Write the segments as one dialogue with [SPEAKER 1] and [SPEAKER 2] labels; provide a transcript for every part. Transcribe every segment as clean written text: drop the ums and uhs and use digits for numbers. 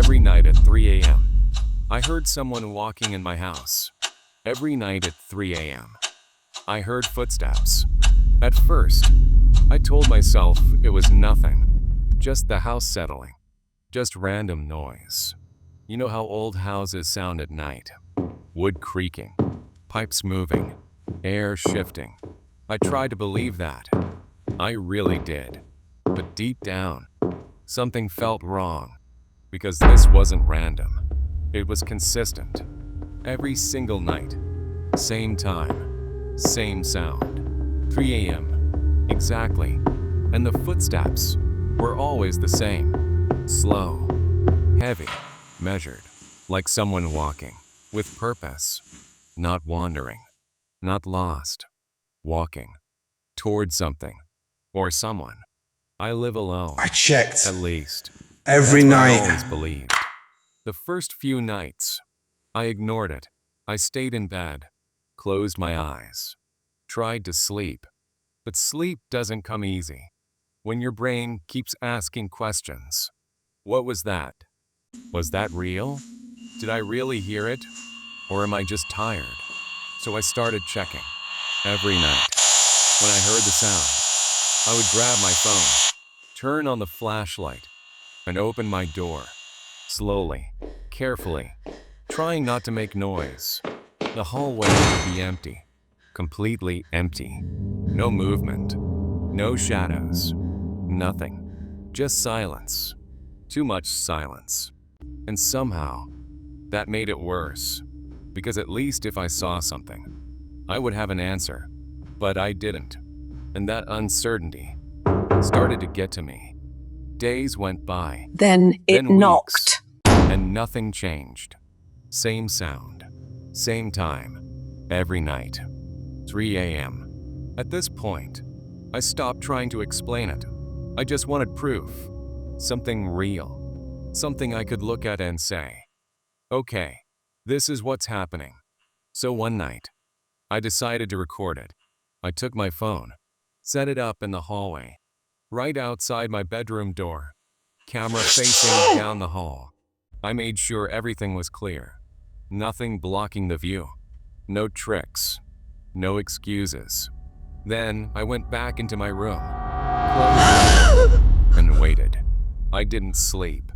[SPEAKER 1] Every night at 3 a.m., I heard someone walking in my house. Every night at 3 a.m., I heard footsteps. At first, I told myself it was nothing, just the house settling, just random noise. You know how old houses sound at night? Wood creaking, pipes moving, air shifting. I tried to believe that. I really did. But deep down, something felt wrong, because this wasn't random. It was consistent. Every single night, same time, same sound. 3 a.m. exactly. And the footsteps were always the same. Slow, heavy, measured, like someone walking, with purpose, not wandering, not lost, walking toward something or someone. I live alone.
[SPEAKER 2] I checked
[SPEAKER 1] At least.
[SPEAKER 2] every
[SPEAKER 1] That's what
[SPEAKER 2] night.
[SPEAKER 1] I always believed. The first few nights, I ignored it. I stayed in bed, closed my eyes, tried to sleep. But sleep doesn't come easy when your brain keeps asking questions. What was that? Was that real? Did I really hear it? Or am I just tired? So I started checking. Every night, when I heard the sound, I would grab my phone, turn on the flashlight, and open my door. Slowly, carefully, trying not to make noise. The hallway would be empty, completely empty. No movement, no shadows, nothing. Just silence. Too much silence. And somehow, that made it worse. Because at least if I saw something, I would have an answer. But I didn't. And that uncertainty started to get to me. Days went by.
[SPEAKER 3] Then it
[SPEAKER 1] Then
[SPEAKER 3] knocked.
[SPEAKER 1] and nothing changed. Same sound, same time, every night. 3 a.m. At this point, I stopped trying to explain it. I just wanted proof. Something real. Something I could look at and say, okay, this is what's happening. So one night, I decided to record it. I took my phone, set it up in the hallway, right outside my bedroom door, camera facing down the hall. I made sure everything was clear. Nothing blocking the view. No tricks. No excuses. Then I went back into my room, closed it, and waited. I didn't sleep.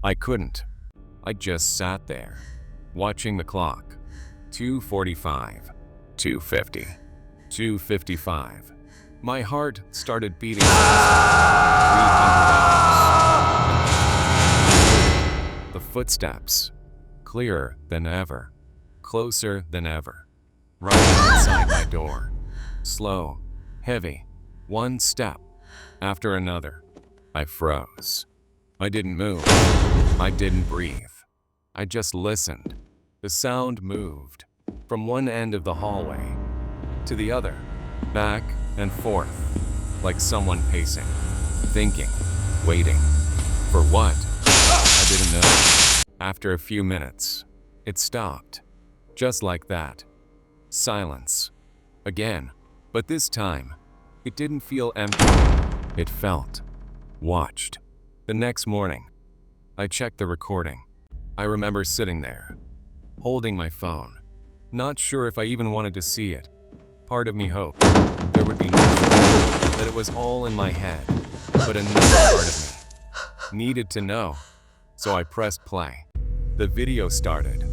[SPEAKER 1] I couldn't. I just sat there, watching the clock. 2:45, 2:50, 2:55. My heart started beating fast. 300 hours. The footsteps, clearer than ever, closer than ever, right inside my door. Slow, heavy, one step after another. I froze. I didn't move. I didn't breathe. I just listened. The sound moved from one end of the hallway to the other, back and forth, like someone pacing, thinking, waiting. For what? I didn't know. After a few minutes, it stopped. Just like that. Silence. Again. But this time, it didn't feel empty. It felt watched. The next morning, I checked the recording. I remember sitting there, holding my phone, not sure if I even wanted to see it. Part of me hoped there would be nothing, that it was all in my head. But another part of me needed to know. So I pressed play. The video started.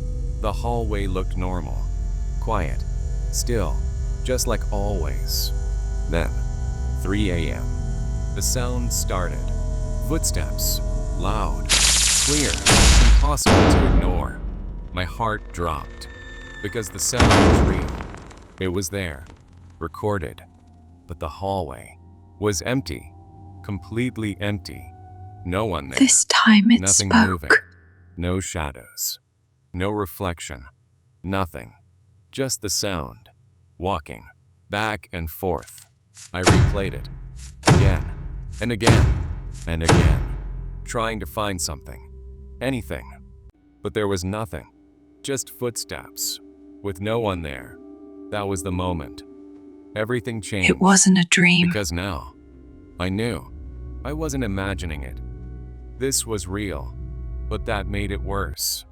[SPEAKER 1] The hallway looked normal, quiet, still, just like always. Then, 3 a.m. The sound started. Footsteps, loud, clear, impossible to ignore. My heart dropped, because the sound was real. It was there, recorded. But the hallway was empty, completely empty. No one there.
[SPEAKER 3] This time it
[SPEAKER 1] Nothing
[SPEAKER 3] spoke.
[SPEAKER 1] moving. No shadows. No reflection. Nothing. Just the sound. Walking. Back and forth. I replayed it. Again. And again. And again. Trying to find something. Anything. But there was nothing. Just footsteps. With no one there. That was the moment. Everything changed.
[SPEAKER 3] It wasn't a dream.
[SPEAKER 1] Because now, I knew. I wasn't imagining it. This was real. But that made it worse.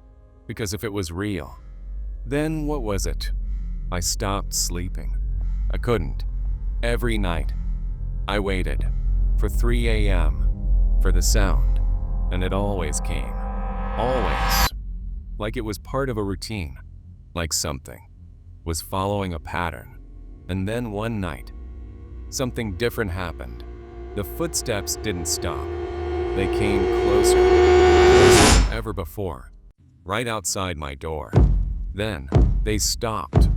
[SPEAKER 1] Because if it was real, then what was it? I stopped sleeping. I couldn't. Every night, I waited for 3 a.m. for the sound, and it always came. Always. Like it was part of a routine. Like something was following a pattern. And then one night, something different happened. The footsteps didn't stop. They came closer than ever before, right outside my door. Then they stopped,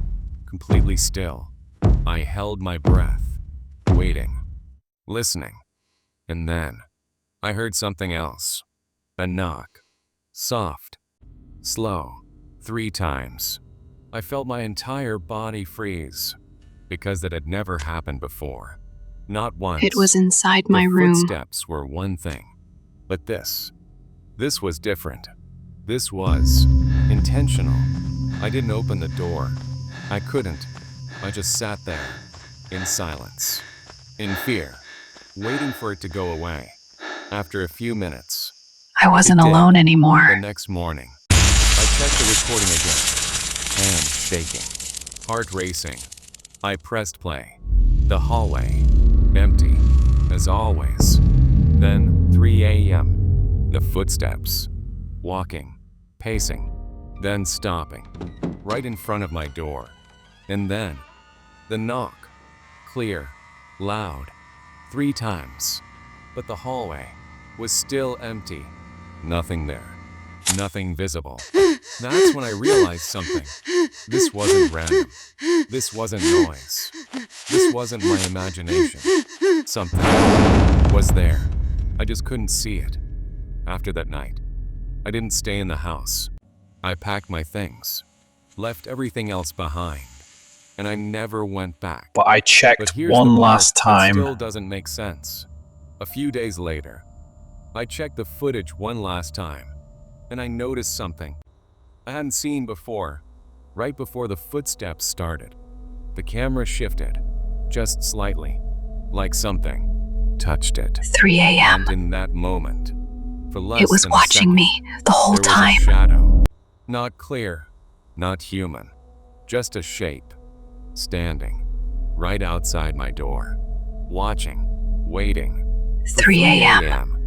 [SPEAKER 1] completely still. I held my breath, waiting, listening. And then I heard something else. A knock. Soft, slow, 3 times. I felt my entire body freeze because it had never happened before. Not once.
[SPEAKER 3] It was inside my
[SPEAKER 1] The
[SPEAKER 3] room.
[SPEAKER 1] footsteps were one thing, but this was different. This was intentional. I didn't open the door. I couldn't. I just sat there, in silence, in fear, waiting for it to go away. After a few minutes,
[SPEAKER 3] I wasn't
[SPEAKER 1] it did.
[SPEAKER 3] alone
[SPEAKER 1] The
[SPEAKER 3] anymore.
[SPEAKER 1] next morning, I checked the recording again. Hands shaking, heart racing. I pressed play. The hallway, empty, as always. Then 3 a.m. The footsteps, walking, pacing, then stopping, right in front of my door. And then, the knock, clear, loud, 3 times. But the hallway was still empty. Nothing there. Nothing visible. That's when I realized something. This wasn't random. This wasn't noise. This wasn't my imagination. Something was there. I just couldn't see it. After that night, I didn't stay in the house. I packed my things, left everything else behind, and I never went back.
[SPEAKER 2] But I
[SPEAKER 1] But
[SPEAKER 2] checked
[SPEAKER 1] here's
[SPEAKER 2] one
[SPEAKER 1] the part
[SPEAKER 2] last
[SPEAKER 1] that
[SPEAKER 2] time.
[SPEAKER 1] still doesn't make sense. A few days later, I checked the footage one last time, and I noticed something I hadn't seen before. Right before the footsteps started, the camera shifted, just slightly, like something touched it.
[SPEAKER 3] 3 a.m.
[SPEAKER 1] And in that moment, for less
[SPEAKER 3] It was
[SPEAKER 1] than a
[SPEAKER 3] watching
[SPEAKER 1] second,
[SPEAKER 3] me the whole
[SPEAKER 1] there was
[SPEAKER 3] time.
[SPEAKER 1] a shadow. Not clear, not human, just a shape, standing right outside my door, watching, waiting. For
[SPEAKER 3] 3 a.m.